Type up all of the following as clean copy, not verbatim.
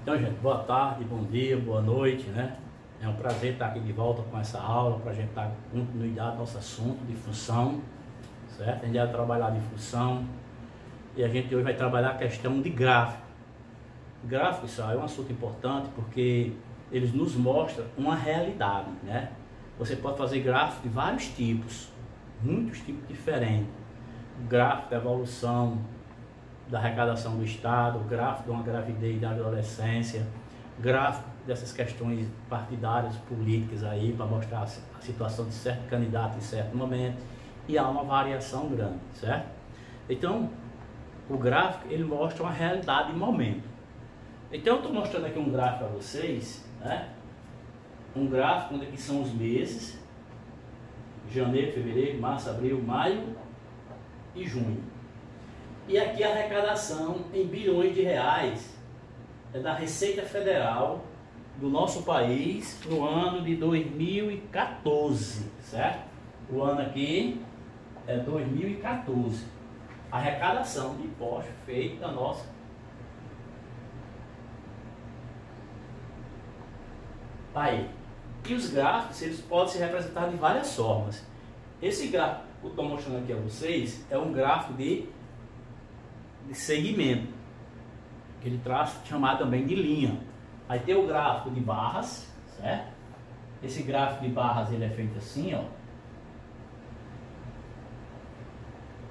Então, gente, boa tarde, bom dia, boa noite, né? É um prazer estar aqui de volta com essa aula para a gente dar continuidade ao nosso assunto de função, certo? A gente vai trabalhar de função e a gente hoje vai trabalhar a questão de gráfico. Gráfico, isso é um assunto importante porque eles nos mostram uma realidade, né? Você pode fazer gráfico de vários tipos, muitos tipos diferentes. Gráfico da evolução da arrecadação do Estado, gráfico de uma gravidez da adolescência, gráfico dessas questões partidárias, políticas aí, para mostrar a situação de certo candidato em certo momento, e há uma variação grande, certo? Então, o gráfico, ele mostra uma realidade de momento. Então, eu estou mostrando aqui um gráfico para vocês, né? Um gráfico onde aqui são os meses, janeiro, fevereiro, março, abril, maio e junho. E aqui a arrecadação em bilhões de reais é da Receita Federal do nosso país no ano de 2014, certo? O ano aqui é 2014. A arrecadação de impostos feita nossa. Tá aí. E os gráficos, eles podem ser representados de várias formas. Esse gráfico que eu estou mostrando aqui a vocês é um gráfico de segmento, que ele traz chamado também de linha. Aí tem o gráfico de barras, certo? Esse gráfico de barras ele é feito assim, ó.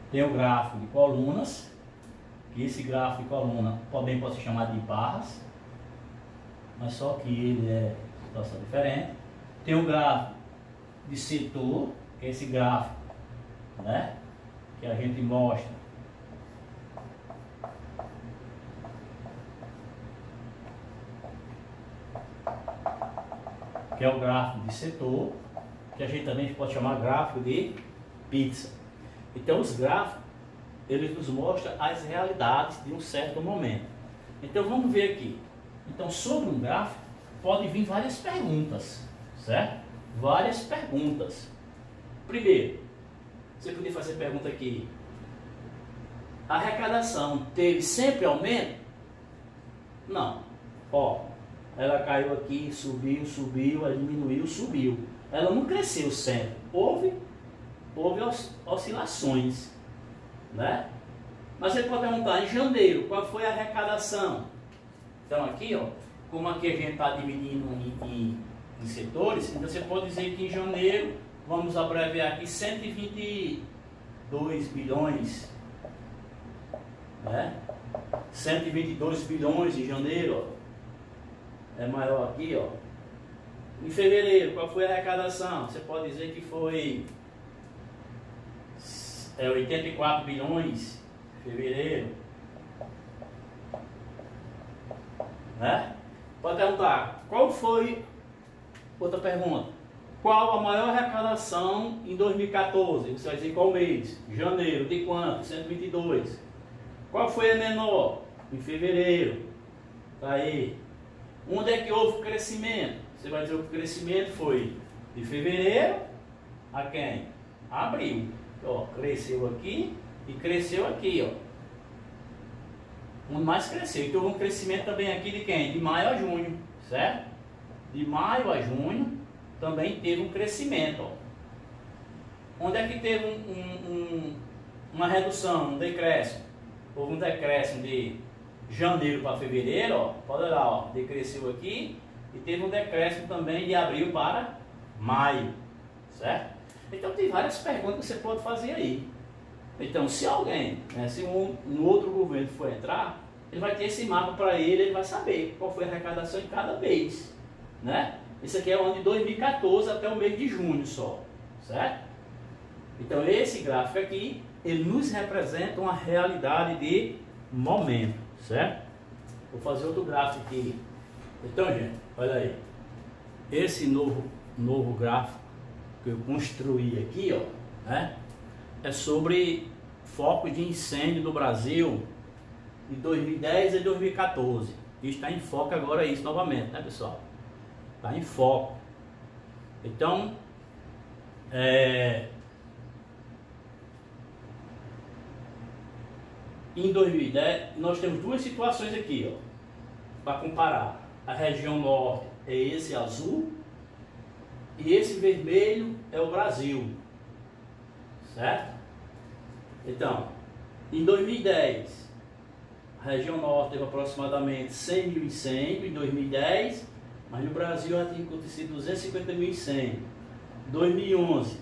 Tem o gráfico de colunas, que esse gráfico de coluna também pode ser chamado de barras, mas só que ele é situação diferente. Tem o gráfico de setor, que é esse gráfico, né, que a gente mostra que é o gráfico de setor, que a gente também pode chamar gráfico de pizza. Então os gráficos, eles nos mostram as realidades de um certo momento. Então vamos ver aqui. Então sobre um gráfico pode vir várias perguntas, certo? Várias perguntas. Primeiro, você podia fazer pergunta aqui: a arrecadação teve sempre aumento? Não. Ó, ela caiu aqui, subiu, subiu, ela diminuiu, subiu. Ela não cresceu sempre. Houve oscilações, né? Mas você pode perguntar, em janeiro, qual foi a arrecadação? Então aqui, ó, como aqui a gente está dividindo em setores, então você pode dizer que em janeiro, vamos abreviar aqui, 122 bilhões, né? 122 bilhões em janeiro, ó. É maior aqui, ó. Em fevereiro, qual foi a arrecadação? Você pode dizer que foi 84 bilhões em fevereiro, né? Pode perguntar, qual foi, outra pergunta, qual a maior arrecadação em 2014? Você vai dizer qual mês? Janeiro, de quanto? 122. Qual foi a menor? Em fevereiro. Tá aí. Onde é que houve o crescimento? Você vai dizer que o crescimento foi de fevereiro a quem? Abril. Ó, cresceu aqui e cresceu aqui, ó. Onde mais cresceu. Então, um crescimento também aqui de quem? De maio a junho, certo? De maio a junho também teve um crescimento, ó. Onde é que teve uma redução, um decréscimo? Houve um decréscimo de janeiro para fevereiro, ó, pode olhar, ó, decresceu aqui e teve um decréscimo também de abril para maio, certo? Então tem várias perguntas que você pode fazer aí. Então se alguém, né, se um outro governo for entrar, ele vai ter esse mapa para ele vai saber qual foi a arrecadação em cada mês, né? Esse aqui é o ano de 2014 até o mês de junho só, certo? Então esse gráfico aqui, ele nos representa uma realidade de momento, certo? Vou fazer outro gráfico aqui. Então, gente, olha aí. Esse novo gráfico que eu construí aqui, ó, né? É sobre focos de incêndio no Brasil de 2010 a 2014. Está em foco agora isso novamente, né, pessoal? Está em foco. Então, em 2010, nós temos duas situações aqui, ó. para comparar. A região norte é esse azul e esse vermelho é o Brasil, certo? Então, em 2010, a região norte teve aproximadamente 100 mil incêndios em 2010, mas no Brasil já tinha acontecido 250 mil incêndios. 2011,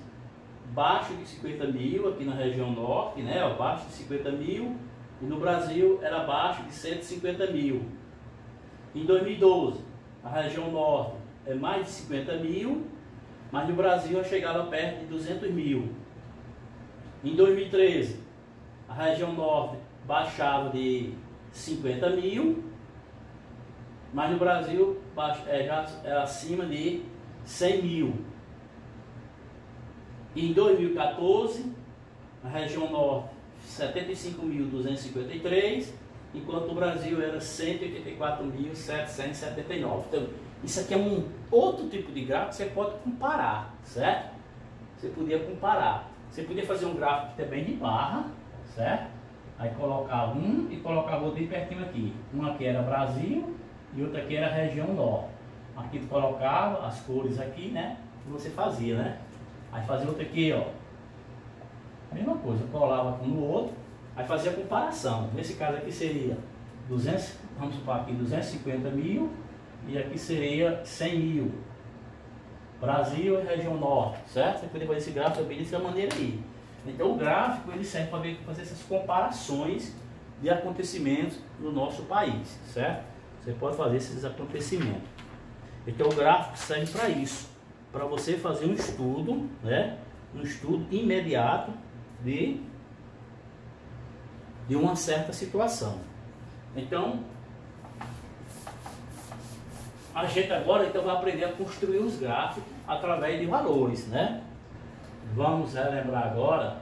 baixo de 50 mil aqui na região norte, né? Abaixo de 50 mil, e no Brasil era abaixo de 150 mil. Em 2012, a região norte é mais de 50 mil, mas no Brasil já chegava perto de 200 mil. Em 2013, a região norte baixava de 50 mil, mas no Brasil já é acima de 100 mil. Em 2014, a região norte 75.253, enquanto o Brasil era 184.779. Então, isso aqui é um outro tipo de gráfico que você pode comparar, certo? Você podia comparar. Você podia fazer um gráfico também de barra, certo? Aí colocava um e colocava outro bem pertinho aqui. Um aqui era Brasil e outro aqui era região norte. Aqui tu colocava as cores aqui, né? Que você fazia, né? Aí fazia outro aqui, ó. Mesma coisa, colava um no outro, aí fazia a comparação. Nesse caso aqui seria 200, vamos supor aqui 250 mil e aqui seria 100 mil. Brasil e região norte, certo? Você poderia fazer esse gráfico bem dessa maneira aí. Então o gráfico ele serve para fazer essas comparações de acontecimentos no nosso país, certo? Você pode fazer esses acontecimentos. Então o gráfico serve para isso, para você fazer um estudo, né? Um estudo imediato de uma certa situação. Então, a gente agora então vai aprender a construir os gráficos através de valores, né? Vamos relembrar agora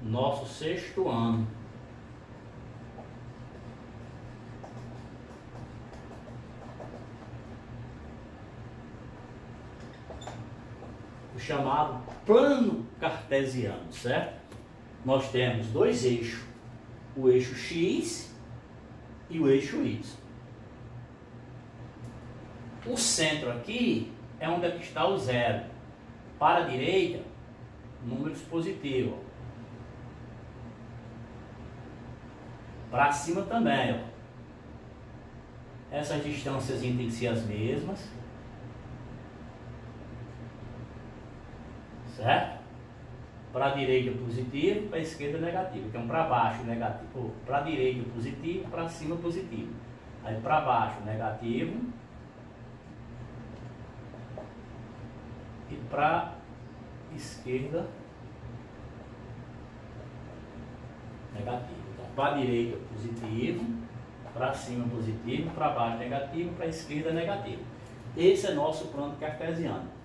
nosso 6º ano. O chamado plano cartesiano, certo? Nós temos dois eixos, o eixo X e o eixo Y. O centro aqui é onde está o zero. Para a direita, números positivos. Para cima também, ó. Essas distâncias têm que ser as mesmas. Certo? Para a direita positivo, para a esquerda negativo. Então para baixo negativo, para a direita positivo, para cima positivo. Aí para baixo negativo e para esquerda negativo. Então para a direita positivo, para cima positivo, para baixo negativo, para a esquerda negativo. Esse é nosso plano cartesiano.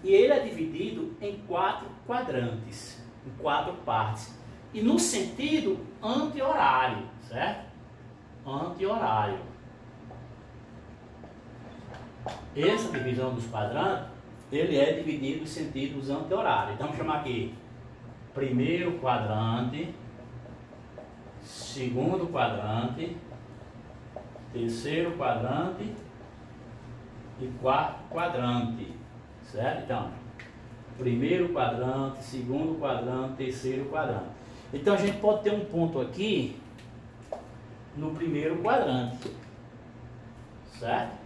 E ele é dividido em 4 quadrantes, em 4 partes. E no sentido anti-horário, certo? Anti-horário. Essa divisão dos quadrantes, ele é dividido em sentidos anti-horário. Então vamos chamar aqui, primeiro quadrante, segundo quadrante, terceiro quadrante e quarto quadrante. Certo? Então, primeiro quadrante, segundo quadrante, terceiro quadrante. Então a gente pode ter um ponto aqui no primeiro quadrante. Certo?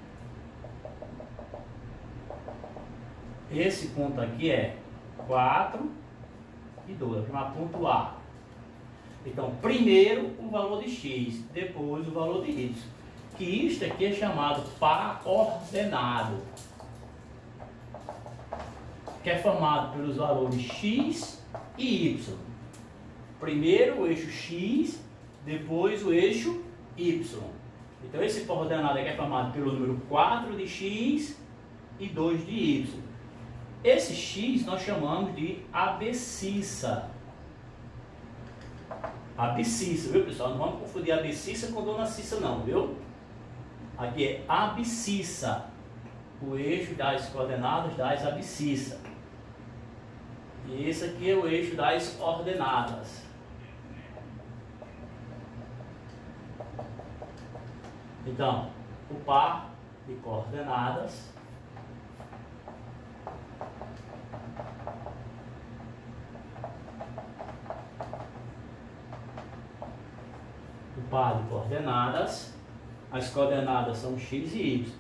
Esse ponto aqui é 4 e 2. Vamos chamar ponto A. Então, primeiro o valor de X, depois o valor de Y. Que isto aqui é chamado par ordenado, que é formado pelos valores X e Y. Primeiro o eixo X, depois o eixo Y. Então esse par ordenado aqui é formado pelo número 4 de X e 2 de Y. Esse X nós chamamos de abscissa. Abscissa, viu pessoal? Não vamos confundir abscissa com dona Cissa não, viu? Aqui é abscissa, o eixo das coordenadas das abscissas. E esse aqui é o eixo das ordenadas. Então, o par de coordenadas as coordenadas são x e y.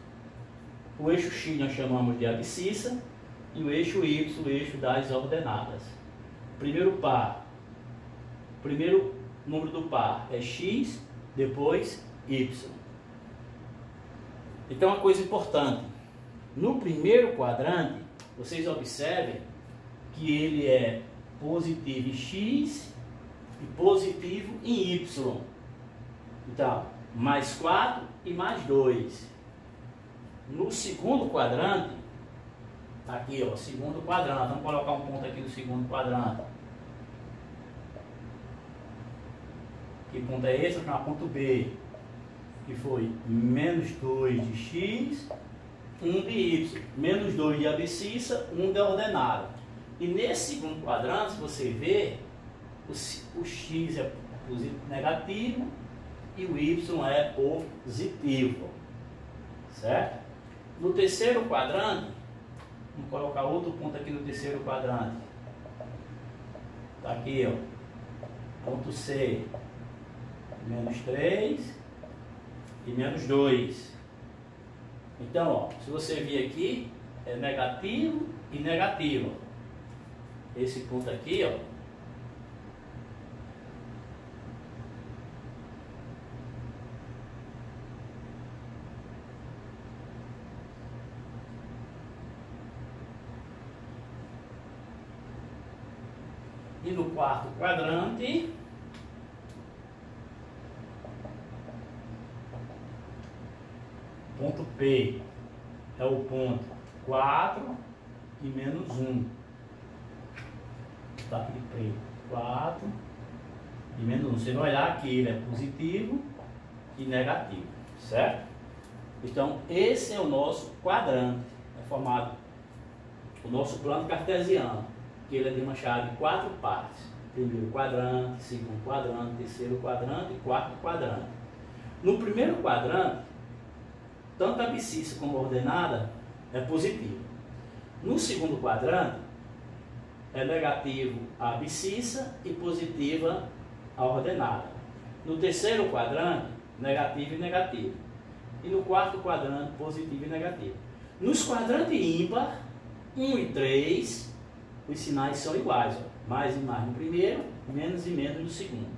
O eixo x nós chamamos de abscissa e o eixo y, o eixo das ordenadas. Primeiro número do par é x, depois y. Então, uma coisa importante, no primeiro quadrante, vocês observem que ele é positivo em x e positivo em y. Então, mais 4 e mais 2. No segundo quadrante, aqui ó, segundo quadrante, vamos colocar um ponto aqui no segundo quadrante. Que ponto é esse? Vou chamar ponto B, que foi menos 2 de x, 1 de y, menos 2 de abscissa, 1 de ordenada. E nesse segundo quadrante, se você ver, o x é negativo e o y é positivo, certo? No terceiro quadrante, vamos colocar outro ponto aqui no terceiro quadrante. Está aqui, ó, ponto C, menos 3 e menos 2. Então, ó, se você vir aqui, é negativo e negativo. Esse ponto aqui, ó, e no quarto quadrante, ponto P é o ponto 4 e menos 1. Tá aqui P, 4 e menos 1. Você vai olhar aqui, ele é positivo e negativo, certo? Então, esse é o nosso quadrante, é formado o nosso plano cartesiano, que ele é de uma chave de 4 partes. Primeiro quadrante, segundo quadrante, terceiro quadrante e quarto quadrante. No primeiro quadrante, tanto a abscissa como a ordenada é positivo. No segundo quadrante, é negativo a abscissa e positiva a ordenada. No terceiro quadrante, negativo e negativo. E no quarto quadrante, positivo e negativo. Nos quadrantes ímpar, 1 e 3, os sinais são iguais, ó. Mais e mais no primeiro, menos e menos no segundo.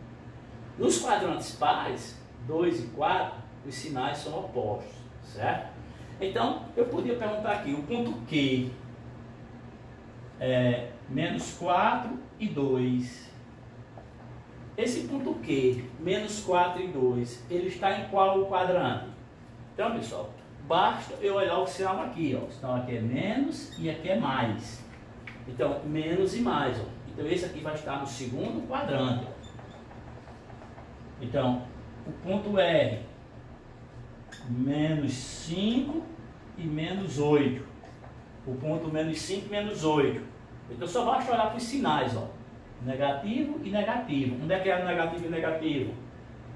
Nos quadrantes pares, 2 e 4, os sinais são opostos, certo? Então, eu podia perguntar aqui, o ponto Q é menos 4 e 2. Esse ponto Q, menos 4 e 2, ele está em qual quadrante? Então, pessoal, basta eu olhar o sinal aqui, ó. O sinal aqui é menos e aqui é mais. Então, menos e mais, ó. Então, esse aqui vai estar no segundo quadrante. Então, o ponto R, menos 5 e menos 8. O ponto menos 5 e menos 8. Então, só basta olhar para os sinais, ó. Negativo e negativo. Onde é que é negativo e negativo?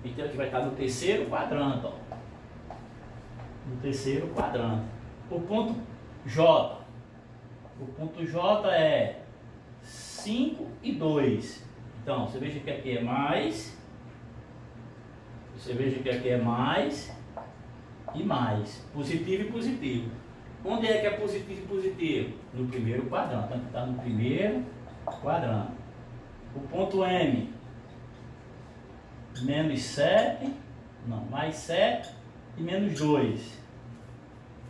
Então, aqui vai estar no terceiro quadrante, ó. No terceiro quadrante. O ponto J. O ponto J é 5 e 2. Então, você veja que aqui é mais. Você veja que aqui é mais e mais. Positivo e positivo. Onde é que é positivo e positivo? No primeiro quadrante. Então, está no primeiro quadrante. O ponto M. Menos 7. Não, mais 7 e menos 2.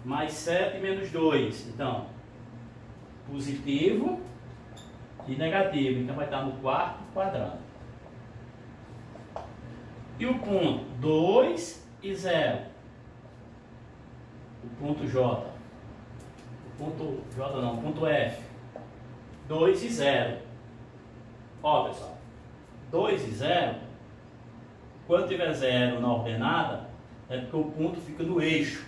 Mais 7 e menos 2. Então, positivo e negativo. Então, vai estar no quarto quadrante. E o ponto 2 e 0. O ponto J. O ponto J não, o ponto F. 2 e 0. Ó, pessoal. 2 e 0. Quando tiver 0 na ordenada, é porque o ponto fica no eixo.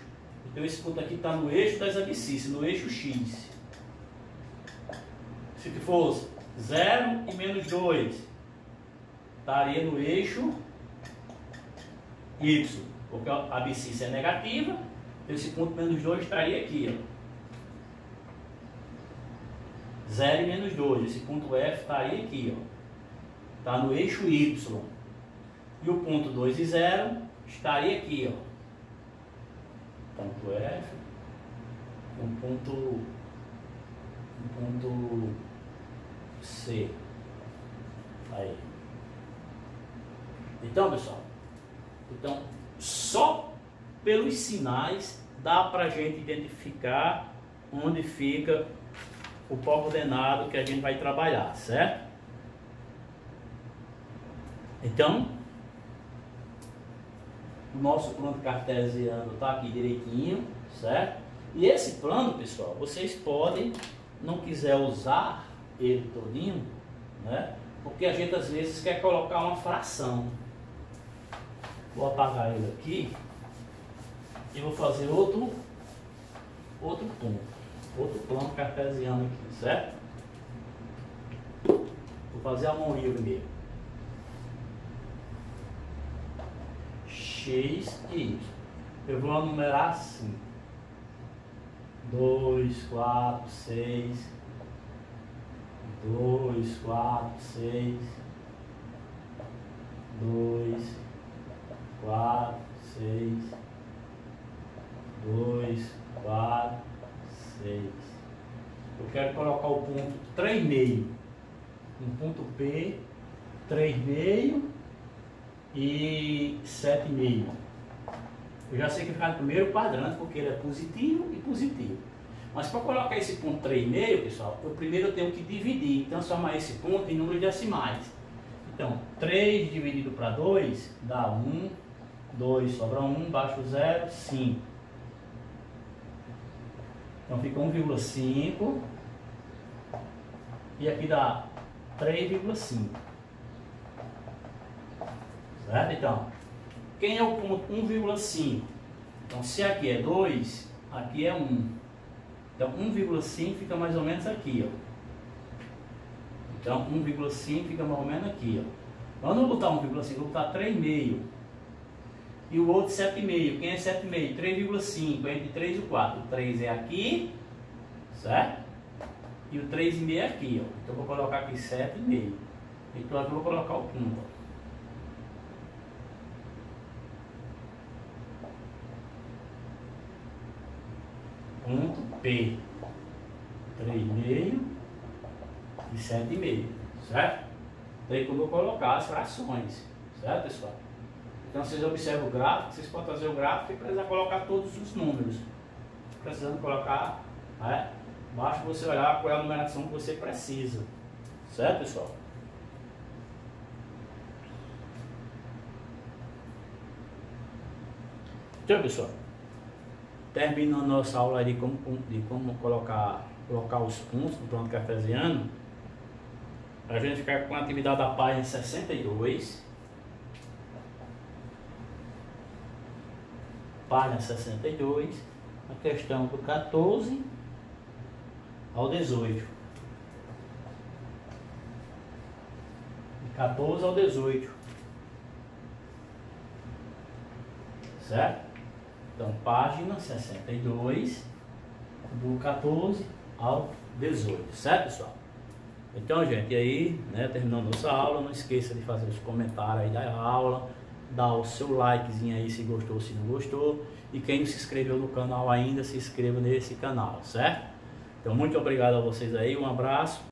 Então, esse ponto aqui está no eixo das abscissas, no eixo X. Se fosse 0 e menos 2, estaria no eixo Y. porque a abscissa é negativa, então esse ponto menos 2 estaria aqui, ó. 0 e menos 2, esse ponto F estaria aqui, ó. Está no eixo Y. E o ponto 2 e 0 estaria aqui, ó. Ponto F, um ponto C. Aí. Então, pessoal, só pelos sinais dá para a gente identificar onde fica o pó coordenado que a gente vai trabalhar, certo? Então, o nosso plano cartesiano está aqui direitinho, certo? E esse plano, pessoal, vocês podem, não quiser usar ele todinho, né? Porque a gente às vezes quer colocar uma fração. Vou apagar ele aqui e vou fazer outro ponto, outro plano cartesiano aqui, certo? Vou fazer a mão livre mesmo. X e Y. Eu vou numerar assim: 2, 4, 6, 2, 4, 6, 2, 4, 6, 2, 4, 6. Eu quero colocar o ponto 3,5. Um ponto P, 3,5 e 7,5. Eu já sei que ficar no primeiro quadrante porque ele é positivo e positivo. Mas para colocar esse ponto 3,5, pessoal, eu primeiro tenho que dividir, transformar esse ponto em número de decimais. Então, 3 dividido para 2 dá 1, 2 sobra 1, baixo 0, 5. Então fica 1,5 e aqui dá 3,5. Certo? Então, quem é o ponto 1,5? Então, se aqui é 2, aqui é 1. Então, 1,5 fica mais ou menos aqui, ó. Então, 1,5 fica mais ou menos aqui, ó. Quando eu botar 1,5, eu vou botar 3,5. E o outro 7,5. Quem é 7,5? 3,5. Entre 3 e 4. O 3 é aqui, certo? E o 3,5 é aqui, ó. Então, eu vou colocar aqui 7,5. Então, aqui eu vou colocar o ponto, ó. Ponto P, 3,5 e 7,5, certo? Daí que eu vou colocar as frações, certo, pessoal? Então vocês observam o gráfico, vocês podem fazer o gráfico e precisar colocar todos os números. Precisando colocar, né? Basta você olhar qual é a numeração que você precisa, certo, pessoal? Então, pessoal, terminando a nossa aula de como colocar os pontos no plano cartesiano, a gente fica com a atividade da página 62. Página 62, a questão do 14 ao 18. De 14 ao 18. Certo? Então, página 62, do 14 ao 18, certo, pessoal? Então, gente, e aí, né, terminando nossa aula, não esqueça de fazer os comentários aí da aula, dar o seu likezinho aí se gostou, se não gostou, e quem não se inscreveu no canal ainda, se inscreva nesse canal, certo? Então, muito obrigado a vocês aí, um abraço.